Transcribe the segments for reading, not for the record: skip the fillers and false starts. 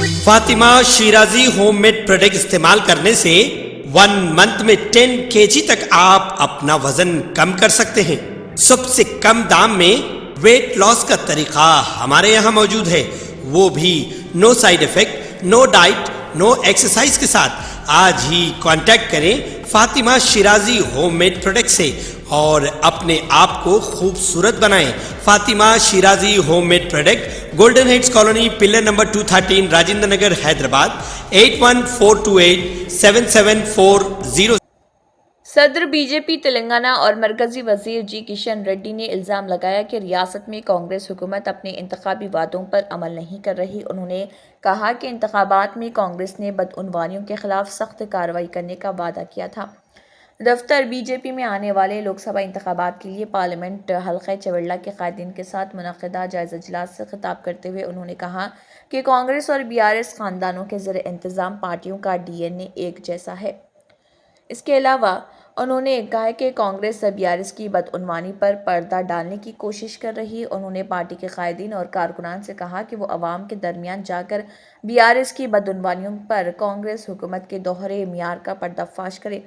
Fatima Shirazi homemade product استعمال کرنے سے 1 منتھ میں 10 kg تک آپ اپنا وزن کم کر سکتے ہیں۔ سب سے کم دام میں ویٹ لاس کا طریقہ ہمارے یہاں موجود ہے، وہ بھی no side effect, no diet, no exercise کے ساتھ۔ آج ہی کانٹیکٹ کریں Fatima Shirazi homemade product سے اور اپنے آپ کو خوبصورت بنائیں۔ Fatima Shirazi homemade product, golden heights colony, pillar number 213، Rajendra Nagar, Hyderabad, 8142877440۔ صدر بی جے پی تلنگانہ اور مرکزی وزیر جی کشن ریڈی نے الزام لگایا کہ ریاست میں کانگریس حکومت اپنے انتخابی وعدوں پر عمل نہیں کر رہی۔ انہوں نے کہا کہ انتخابات میں کانگریس نے بدعنوانیوں کے خلاف سخت کارروائی کرنے کا وعدہ کیا تھا۔ دفتر بی جے پی میں آنے والے لوک سبھا انتخابات کے لیے پارلیمنٹ حلقہ چوڑلہ کے قائدین کے ساتھ منعقدہ جائزہ اجلاس سے خطاب کرتے ہوئے انہوں نے کہا کہ کانگریس اور بی آر ایس خاندانوں کے زیر انتظام پارٹیوں کا ڈی این اے ایک جیسا ہے۔ اس کے علاوہ انہوں نے کہا کہ کانگریس بی آر ایس کی بدعنوانی پر پردہ ڈالنے کی کوشش کر رہی۔ انہوں نے پارٹی کے قائدین اور کارکنان سے کہا کہ وہ عوام کے درمیان جا کر بی آر ایس کی بدعنوانیوں پر کانگریس حکومت کے دوہرے معیار کا پردہ فاش کرے۔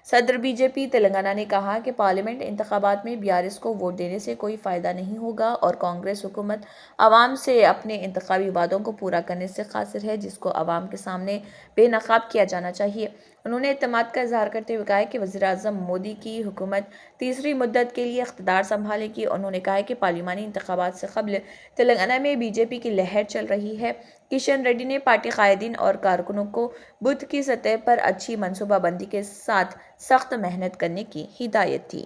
صدر بی جے پی تلنگانہ نے کہا کہ پارلیمنٹ انتخابات میں بی آر ایس کو ووٹ دینے سے کوئی فائدہ نہیں ہوگا اور کانگریس حکومت عوام سے اپنے انتخابی وعدوں کو پورا کرنے سے قاصر ہے، جس کو عوام کے سامنے بے نقاب کیا جانا چاہیے۔ انہوں نے اعتماد کا اظہار کرتے ہوئے کہا کہ وزیر اعظم مودی کی حکومت تیسری مدت کے لیے اقتدار سنبھالے گی۔ انہوں نے کہا کہ پارلیمانی انتخابات سے قبل تلنگانہ میں بی جے پی کی لہر چل رہی ہے۔ کشن ریڈی نے پارٹی قائدین اور کارکنوں کو بوتھ کی سطح پر اچھی منصوبہ بندی کے ساتھ سخت محنت کرنے کی ہدایت دی۔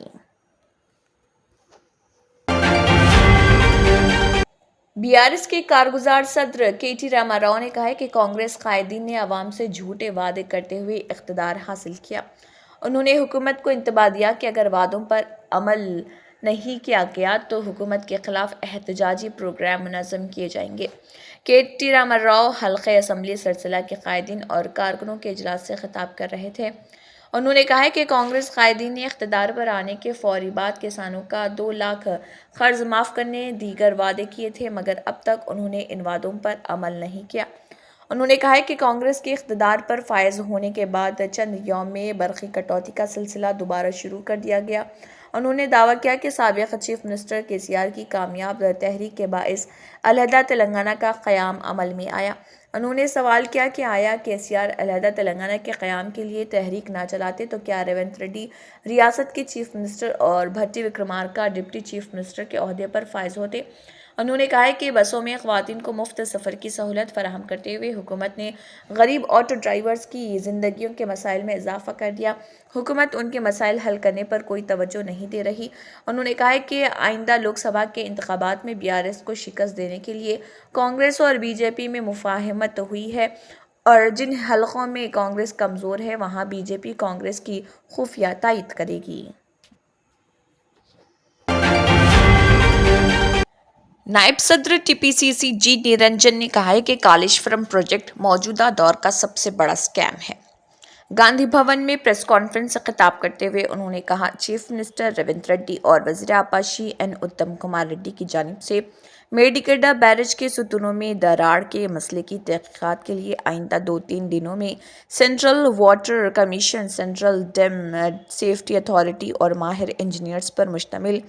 بی آر ایس کے کارگزار صدر کے ٹی راما راؤ نے کہا ہے کہ کانگریس قائدین نے عوام سے جھوٹے وعدے کرتے ہوئے اقتدار حاصل کیا۔ انہوں نے حکومت کو انتباہ دیا کہ اگر وعدوں پر عمل نہیں کیا گیا تو حکومت کے خلاف احتجاجی پروگرام منظم کیے جائیں گے۔ کے ٹی راما راؤ حلقہ اسمبلی سرسلہ کے قائدین اور کارکنوں کے اجلاس سے خطاب کر رہے تھے۔ انہوں نے کہا کہ کانگریس قائدین نے اقتدار پر آنے کے فوری بعد کسانوں کا 2 لاکھ قرض معاف کرنے دیگر وعدے کیے تھے، مگر اب تک انہوں نے ان وعدوں پر عمل نہیں کیا۔ انہوں نے کہا کہ کانگریس کے اقتدار پر فائز ہونے کے بعد چند یوم میں برقی کٹوتی کا سلسلہ دوبارہ شروع کر دیا گیا۔ انہوں نے دعویٰ کیا کہ سابق چیف منسٹر کے سی آر کی کامیاب تحریک کے باعث علیحدہ تلنگانہ کا قیام عمل میں آیا۔ انہوں نے سوال کیا کہ آیا کے سی آر علیحدہ تلنگانہ کے قیام کے لیے تحریک نہ چلاتے تو کیا ریونت ریڈی ریاست کے چیف منسٹر اور بھٹی وکرمارکا ڈپٹی چیف منسٹر کے عہدے پر فائز ہوتے؟ انہوں نے کہا کہ بسوں میں خواتین کو مفت سفر کی سہولت فراہم کرتے ہوئے حکومت نے غریب آٹو ڈرائیورز کی زندگیوں کے مسائل میں اضافہ کر دیا۔ حکومت ان کے مسائل حل کرنے پر کوئی توجہ نہیں دے رہی۔ انہوں نے کہا کہ آئندہ لوک سبھا کے انتخابات میں بی آر ایس کو شکست دینے کے لیے کانگریس اور بی جے پی میں مفاہمت ہوئی ہے اور جن حلقوں میں کانگریس کمزور ہے وہاں بی جے پی کانگریس کی خفیہ تائید کرے گی۔ نائب صدر ٹی پی سی سی جی نرنجن نے کہا ہے کہ کالیشورم پروجیکٹ موجودہ دور کا سب سے بڑا اسکیم ہے۔ گاندھی بھون میں پریس کانفرنس سے خطاب کرتے ہوئے انہوں نے کہا چیف منسٹر ریونت ریڈی اور وزیر آباشی این اتم کمار ریڈی کی جانب سے میڈیگڈہ بیرج کے ستونوں میں دراڑ کے مسئلے کی تحقیقات کے لیے آئندہ 2-3 دنوں میں central water commission, central dam safety authority اور ماہر انجینئرز پر مشتمل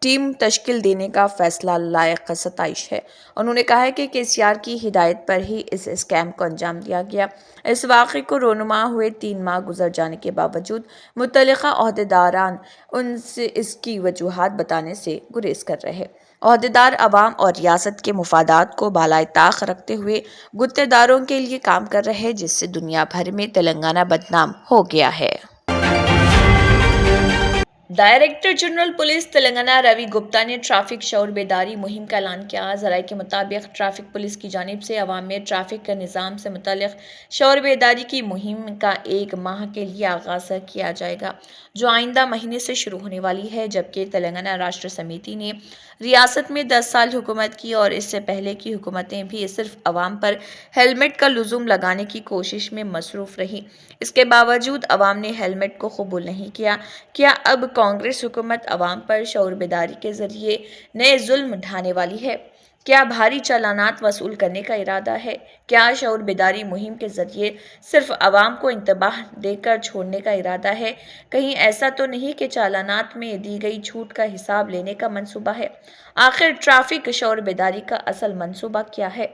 ٹیم تشکیل دینے کا فیصلہ لائق ستائش ہے۔ انہوں نے کہا کہ کے سی آر کی ہدایت پر ہی اس اسکیم کو انجام دیا گیا۔ اس واقعے کو رونما ہوئے 3 ماہ گزر جانے کے باوجود متعلقہ عہدیداران ان سے اس کی وجوہات بتانے سے گریز کر رہے۔ عہدیدار عوام اور ریاست کے مفادات کو بالائے طاق رکھتے ہوئے گتہ داروں کے لیے کام کر رہے، جس سے دنیا بھر میں تلنگانہ بدنام ہو گیا ہے۔ ڈائریکٹر جنرل پولیس تلنگانہ روی گپتا نے ٹریفک شعور بیداری مہم کا اعلان کیا۔ ذرائع کے مطابق ٹریفک پولیس کی جانب سے عوام میں ٹریفک نظام سے متعلق شعور بیداری کی مہم کا 1 ماہ کے لیے آغاز کیا جائے گا، جو آئندہ مہینے سے شروع ہونے والی ہے، جبکہ تلنگانہ راشٹر سمیتی نے ریاست میں 10 سال حکومت کی اور اس سے پہلے کی حکومتیں بھی صرف عوام پر ہیلمٹ کا لزوم لگانے کی کوشش میں مصروف رہی۔ اس کے باوجود عوام نے ہیلمٹ کو قبول نہیں کیا۔ کیا اب کانگریس حکومت عوام پر شعور بیداری کے ذریعے نئے ظلم ڈھانے والی ہے؟ کیا بھاری چالانات وصول کرنے کا ارادہ ہے؟ کیا شعور بیداری مہم کے ذریعے صرف عوام کو انتباہ دے کر چھوڑنے کا ارادہ ہے؟ کہیں ایسا تو نہیں کہ چالانات میں دی گئی چھوٹ کا حساب لینے کا منصوبہ ہے؟ آخر ٹریفک شعور بیداری کا اصل منصوبہ کیا ہے؟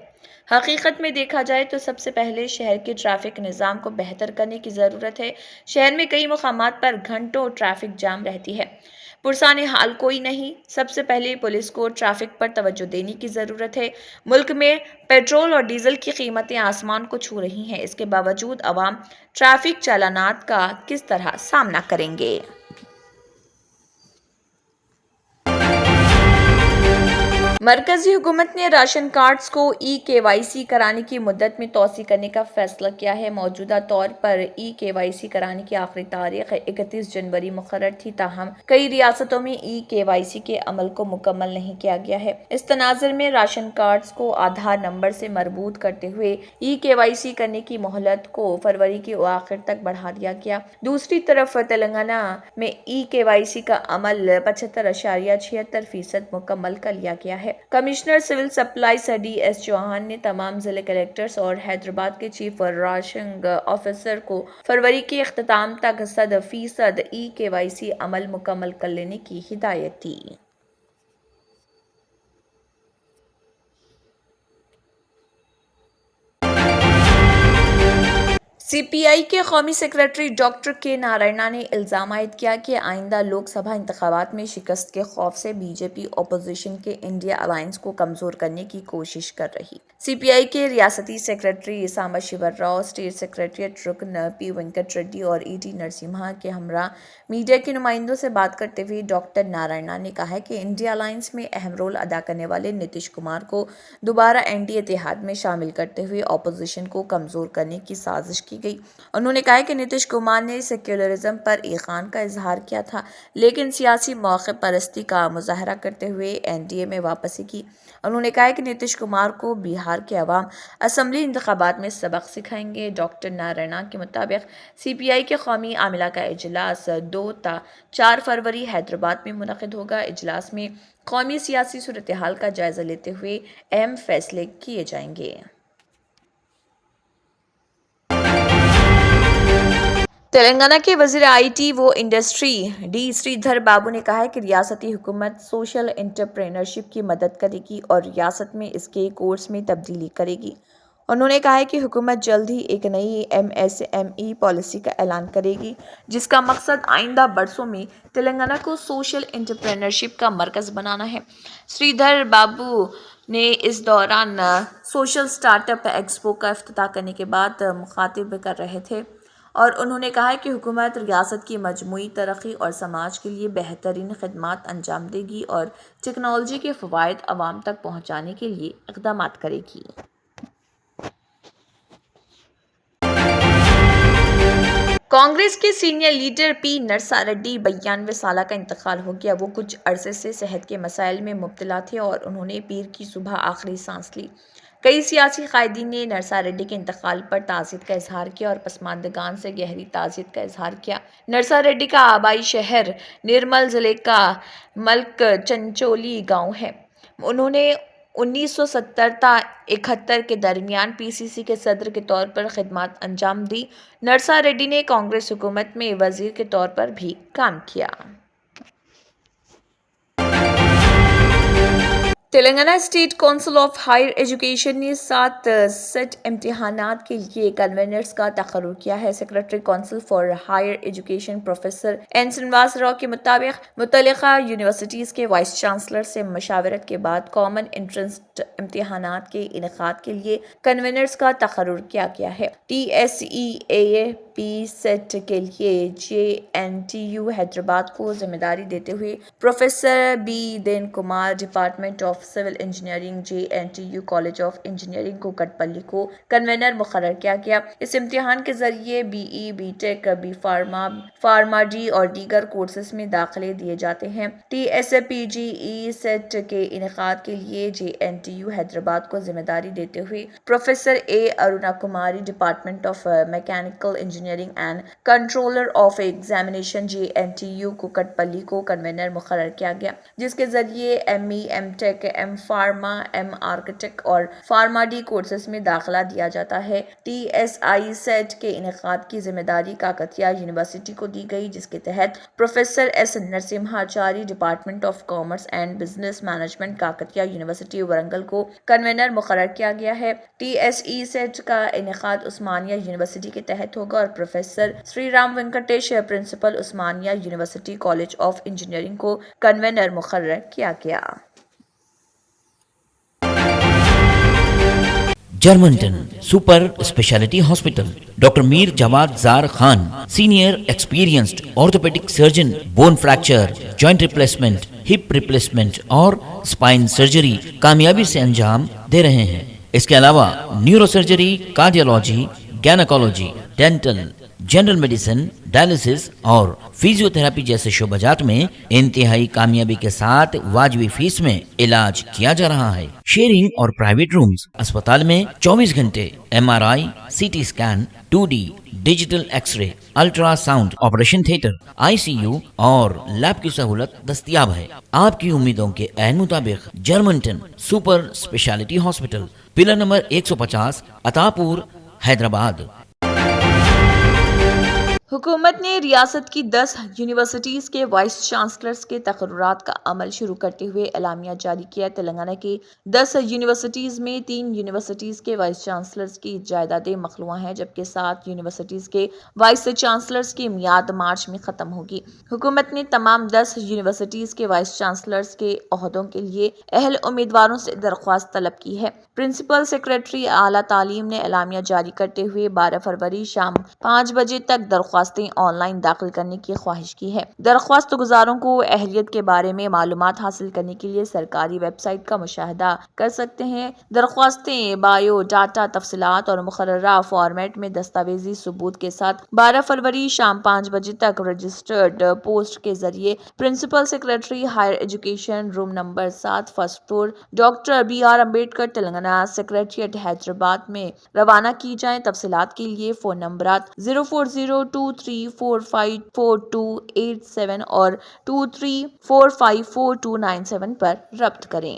حقیقت میں دیکھا جائے تو سب سے پہلے شہر کے ٹریفک نظام کو بہتر کرنے کی ضرورت ہے۔ شہر میں کئی مقامات پر گھنٹوں ٹریفک جام رہتی ہے، پرسان حال کوئی نہیں۔ سب سے پہلے پولیس کو ٹریفک پر توجہ دینے کی ضرورت ہے۔ ملک میں پیٹرول اور ڈیزل کی قیمتیں آسمان کو چھو رہی ہیں، اس کے باوجود عوام ٹریفک چالانات کا کس طرح سامنا کریں گے؟ مرکزی حکومت نے راشن کارڈز کو ای-KYC کرانے کی مدت میں توسیع کرنے کا فیصلہ کیا ہے۔ موجودہ طور پر ای-KYC کرانے کی آخری تاریخ 31 جنوری مقرر تھی، تاہم کئی ریاستوں میں ای-KYC کے عمل کو مکمل نہیں کیا گیا ہے۔ اس تناظر میں راشن کارڈز کو آدھار نمبر سے مربوط کرتے ہوئے ای-KYC کرنے کی مہلت کو فروری کے آخر تک بڑھا دیا گیا۔ دوسری طرف تلنگانہ میں ای-KYC کا عمل 75.76% مکمل کر لیا گیا ہے۔ Commissioner civil supplies D S Chauhan نے تمام ضلع کلکٹرز اور حیدرآباد کے چیف راشننگ آفیسر کو فروری کے اختتام تک 100% ای-KYC عمل مکمل کر لینے کی ہدایت دی۔ سی پی آئی کے قومی سیکریٹری ڈاکٹر کے نارائنا نے الزام عائد کیا کہ آئندہ لوک سبھا انتخابات میں شکست کے خوف سے بی جے پی اپوزیشن کے انڈیا الائنس کو کمزور کرنے کی کوشش کر رہی۔ سی پی آئی کے ریاستی secretary Samba Shiva Rao, state secretariat رکن پی وینکٹ ریڈی اور ای ٹی نرسمہا کے ہمراہ میڈیا کے نمائندوں سے بات کرتے ہوئے ڈاکٹر نارائنا نے کہا کہ انڈیا الائنس میں اہم رول ادا کرنے والے نتیش کمار کو دوبارہ این ڈی اے اتحاد میں شامل کرتے ہوئے اپوزیشن کو کمزور کرنے کی سازش کی گئی۔ انہوں نے کہا کہ نتیش کمار نے سیکولرزم پر ایقان کا اظہار کیا تھا، لیکن سیاسی موقع پرستی کا مظاہرہ کرتے ہوئے این ڈی اے میں واپسی کی۔ انہوں نے کہا کہ نتیش کمار کو بہار کے عوام اسمبلی انتخابات میں سبق سکھائیں گے۔ ڈاکٹر نارائنا کے مطابق سی پی آئی کے قومی عملہ کا اجلاس 2 تا 4 فروری حیدرآباد میں منعقد ہوگا۔ اجلاس میں قومی سیاسی صورتحال کا جائزہ لیتے ہوئے اہم فیصلے کیے جائیں گے۔ تلنگانہ کے وزیر آئی ٹی و انڈسٹری ڈی سری دھر بابو نے کہا ہے کہ ریاستی حکومت سوشل انٹرپرینرشپ کی مدد کرے گی اور ریاست میں اس کے کورس میں تبدیلی کرے گی۔ انہوں نے کہا کہ حکومت جلد ہی ایک نئی M S M E policy کا اعلان کرے گی، جس کا مقصد آئندہ برسوں میں تلنگانہ کو سوشل انٹرپرینرشپ کا مرکز بنانا ہے۔ سری دھر بابو نے اس دوران سوشل اسٹارٹ اپ ایکسپو کا افتتاح کرنے کے بعد مخاطب کر رہے تھے اور انہوں نے کہا کہ حکومت ریاست کی مجموعی ترقی اور سماج کے لیے بہترین خدمات انجام دے گی اور ٹیکنالوجی کے فوائد عوام تک پہنچانے کے لیے اقدامات کرے گی۔ کانگریس کے سینئر لیڈر پی نرسا ریڈی 92 سالہ کا انتقال ہو گیا۔ وہ کچھ عرصے سے صحت کے مسائل میں مبتلا تھے اور انہوں نے پیر کی صبح آخری سانس لی۔ کئی سیاسی قائدین نے نرسا ریڈی کے انتقال پر تعزیت کا اظہار کیا اور پسماندگان سے گہری تعزیت کا اظہار کیا۔ نرسا ریڈی کا آبائی شہر نرمل ضلع کا ملک چنچولی گاؤں ہے۔ انہوں نے 1970 تا 71 کے درمیان پی سی سی کے صدر کے طور پر خدمات انجام دی۔ نرسا ریڈی نے کانگریس حکومت میں وزیر کے طور پر بھی کام کیا۔ Telangana state council of higher education نے 7 سیٹ امتحانات کے لیے کنوینرز کا تقرر کیا ہے۔ Secretary council for higher education professor N Srinivas Rao کے مطابق متعلقہ یونیورسٹیز کے وائس چانسلر سے مشاورت کے بعد کامن انٹرنس امتحانات کے انعقاد کے لیے کنوینرز کا تقرر کیا گیا ہے۔ T S E A P CET کے لیے J N T U Hyderabad کو ذمہ داری دیتے ہوئے professor B Deen Kumar, department of civil engineering J N T U college of engineering کو کٹپلی کو کنوینر مقرر کیا گیا۔ اس امتحان کے ذریعے B E, B Tech, B Pharma, Pharma D اور دیگر کورسز میں داخلے دیے جاتے ہیں۔ T S P G E CET کے انعقاد کے لیے J N T U Hyderabad کو ذمہ داری دیتے ہوئے professor A Aruna Kumari, department of mechanical engineering engineering and controller of examination JNTU Kukatpally کو کنوینر مقرر کیا گیا، جس کے ذریعے ME M Tech M Pharma M Architect اور فارما ڈی کورسز میں داخلہ دیا جاتا ہے۔ TSI سیٹ کے انعقاد کی ذمہ داری کاکتیہ یونیورسٹی کو دی گئی، جس کے تحت professor S Narasimhachari department of commerce and business management Kakatiya university Warangal کو کنوینر مقرر کیا گیا ہے۔ TSE سیٹ کا انعقاد عثمانیہ یونیورسٹی کے تحت ہوگا اور professor Sri Ram Venkatesh principal Osmania university college of engineering کو کنوینر مقرر کیا گیا۔ Germanten super specialty hospital, doctor Mir Jawad Zar Khan, senior experienced orthopaedic surgeon, bone fracture, joint replacement, hip replacement اور اسپائن سرجری کامیابی سے انجام دے رہے ہیں۔ اس کے علاوہ neuro surgery, cardiology, gynaecology, dental, general medicine, dialysis اور فزیو تھراپی جیسے شعبات میں انتہائی کامیابی کے ساتھ واجبی فیس میں علاج کیا جا رہا ہے۔ شیئرنگ اور پرائیویٹ رومز، اسپتال میں 24 گھنٹے MRI، CT scan, 2D digital X ray, ultra sound, operation theatre, ICU اور لیب کی سہولت دستیاب ہے۔ آپ کی امیدوں کے عین مطابق Germanten super specialty hospital, pillar number 150، Attapur, Hyderabad. حکومت نے ریاست کی 10 یونیورسٹیز کے وائس چانسلرز کے تقررات کا عمل شروع کرتے ہوئے اعلامیہ جاری کیا۔ تلنگانہ کی 10 یونیورسٹیز میں 3 یونیورسٹیز کے وائس چانسلرز کی جائیدادیں مخلوع ہیں، جبکہ 7 یونیورسٹیز کے وائس چانسلرز کی میعاد مارچ میں ختم ہوگی۔ حکومت نے تمام 10 یونیورسٹیز کے وائس چانسلرز کے عہدوں کے لیے اہل امیدواروں سے درخواست طلب کی ہے۔ پرنسپل سیکریٹری اعلیٰ تعلیم نے اعلامیہ جاری کرتے ہوئے 12 فروری شام 5 بجے تک درخواستیں آن لائن داخل کرنے کی خواہش کی ہے۔ درخواست گزاروں کو اہلیت کے بارے میں معلومات حاصل کرنے کے لیے سرکاری ویب سائٹ کا مشاہدہ کر سکتے ہیں۔ درخواستیں بایو ڈاٹا تفصیلات اور مقررہ فارمیٹ میں دستاویزی ثبوت کے ساتھ 12 فروری شام 5 بجے تک رجسٹرڈ پوسٹ کے ذریعے principal secretary higher education, room number 7، first floor, doctor BR Ambedkar, Telangana secretariat Hyderabad میں روانہ کی جائیں۔ تفصیلات کے لیے فون نمبرات 0402345487 اور 23454297 پر رابطہ کریں۔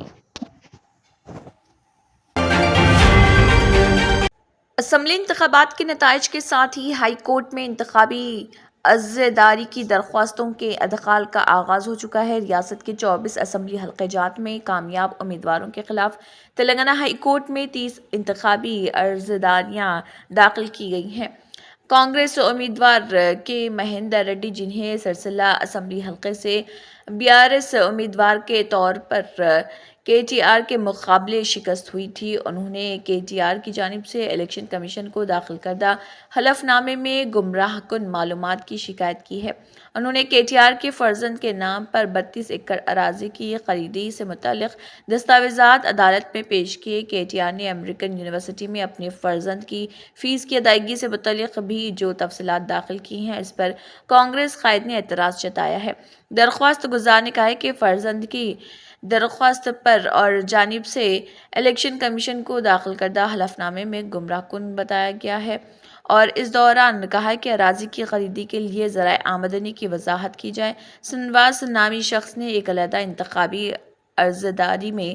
اسمبلی انتخابات کے نتائج کے ساتھ ہی ہائی کورٹ میں انتخابی عزیداری کی درخواستوں کے ادخال کا آغاز ہو چکا ہے۔ ریاست کے 24 اسمبلی حلقہ جات میں کامیاب امیدواروں کے خلاف تلنگانہ ہائی کورٹ میں 30 انتخابی عرضداریاں داخل کی گئی ہیں۔ کانگریس امیدوار کے مہندر ریڈی، جنہیں سرسلہ اسمبلی حلقے سے BRS امیدوار کے طور پر KTR کے مقابلے شکست ہوئی تھی، انہوں نے KTR کی جانب سے الیکشن کمیشن کو داخل کردہ حلف نامے میں گمراہ کن معلومات کی شکایت کی ہے۔ انہوں نے KTR کے فرزند کے نام پر 32 ایکڑ اراضی کی خریدی سے متعلق دستاویزات عدالت میں پیش کیے۔ KTR نے امریکن یونیورسٹی میں اپنے فرزند کی فیس کی ادائیگی سے متعلق بھی جو تفصیلات داخل کی ہیں، اس پر کانگریس قائد نے اعتراض جتایا ہے۔ درخواست گزار نے کہا ہے کہ فرزند کی درخواست پر اور جانب سے الیکشن کمیشن کو داخل کردہ حلف نامے میں گمراہ کن بتایا گیا ہے، اور اس دوران کہا کہ اراضی کی خریدی کے لیے ذرائع آمدنی کی وضاحت کی جائے۔ شنواس نامی شخص نے ایک علیحدہ انتخابی عرضداری میں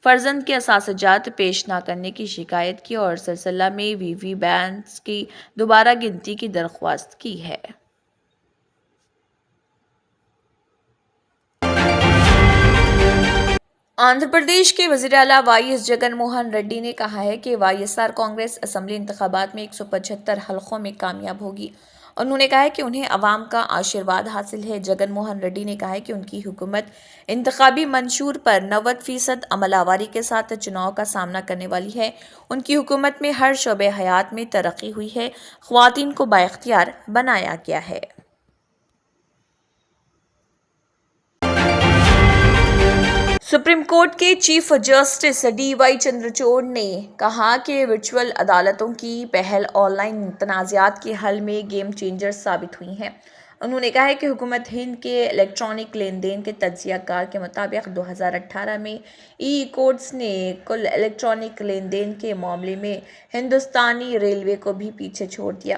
فرزند کے اثاثجات پیش نہ کرنے کی شکایت کی اور سلسلہ میں وی پیٹس کی دوبارہ گنتی کی درخواست کی ہے۔ آندھرا پردیش کے وزیر اعلیٰ YS جگن موہن ریڈی نے کہا ہے کہ YSR کانگریس اسمبلی انتخابات میں 175 حلقوں میں کامیاب ہوگی۔ انہوں نے کہا کہ انہیں عوام کا آشیرواد حاصل ہے۔ جگن موہن ریڈی نے کہا کہ ان کی حکومت انتخابی منشور پر 90% عمل آوری کے ساتھ چناؤ کا سامنا کرنے والی ہے۔ ان کی حکومت میں ہر شعبہ حیات میں ترقی ہوئی ہے، خواتین کو بااختیار بنایا گیا ہے۔ سپریم کورٹ کے چیف جسٹس DY چندرچوڑ نے کہا کہ ورچوئل عدالتوں کی پہل آن لائن تنازعات کے حل میں گیم چینجر ثابت ہوئی ہیں۔ انہوں نے کہا کہ حکومت ہند کے الیکٹرانک لین دین کے تجزیہ کار کے مطابق 2018 میں کورٹس نے کل الیکٹرانک لین دین کے معاملے میں ہندوستانی ریلوے کو بھی پیچھے چھوڑ دیا۔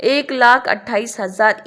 1,28,000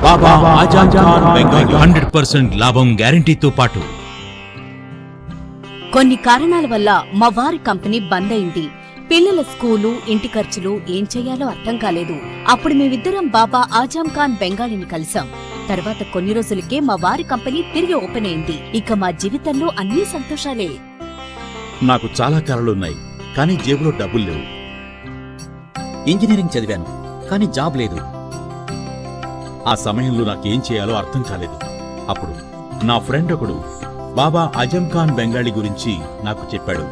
బాబా ఆజాం ఖాన్ బెంగాలీ 100% లాభం గ్యారంటీతో పాటు కొన్ని కారణాల వల్ల మా వారి కంపెనీ బంద్ అయింది. పిల్లల స్కూలు, ఇంటి ఖర్చులు ఏం చెయ్యాలో అర్థం కాలేదు. అప్పుడు మేమిద్దరం బాబా ఆజాం ఖాన్ బెంగాలీని కలిసాం. తర్వాత కొన్ని రోజులకే మా వారి కంపెనీ తిరిగి ఓపెన్ అయింది. ఇక మా జీవితంలో అన్ని సంతోషాలే. నాకు చాలా కలలున్నాయి, కానీ జేబులో డబ్బులు లేవు. ఇంజనీరింగ్ చదివాను, కానీ జాబ్ లేదు. ఆ సమయంలో నాకేం చేయాలో అర్థం కాలేదు. అప్పుడు నా ఫ్రెండ్ ఒకడు బాబా ఆజం ఖాన్ బెంగాలీ గురించి నాకు చెప్పాడు.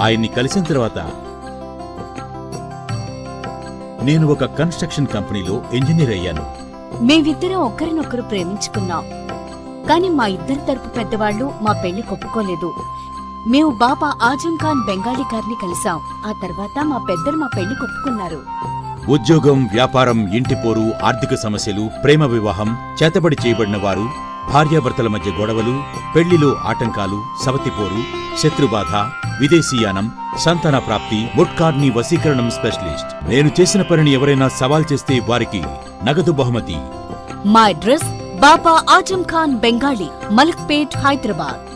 ఆయన్ని కలిసిన తర్వాత నేను ఒక కన్స్ట్రక్షన్ కంపెనీలో ఇంజనీర్ అయ్యాను. మేమిద్దరం ఒకరినొకరు ప్రేమించుకున్నాం. కాని మా ఇద్దరి తరపు పెద్దవాళ్లు మా పెళ్లి ఒప్పుకోలేదు. మేము బాబా ఆజం ఖాన్ బెంగాలీ గారిని కలిసాం. ఆ తర్వాత మా పెద్దలు మా పెళ్లి ఒప్పుకున్నారు. ఉద్యోగం, వ్యాపారం, ఇంటిపోరు, ఆర్థిక సమస్యలు, ప్రేమ వివాహం, చేతబడి చేయబడిన వారు, భార్యాభర్తల మధ్య గొడవలు, పెళ్లిలో ఆటంకాలు, సవతిపోరు, శత్రుబాధ, విదేశీయానం, సంతాన ప్రాప్తి, ముట్కార్ని వశీకరణం స్పెషలిస్ట్. నేను చేసిన పనిని ఎవరైనా సవాల్ చేస్తే వారికి నగదు బహుమతి. మా అడ్రస్ బాబా ఆజం ఖాన్ బెంగాలీ, మలక్పేట్, హైదరాబాద్.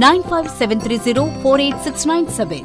9573048697।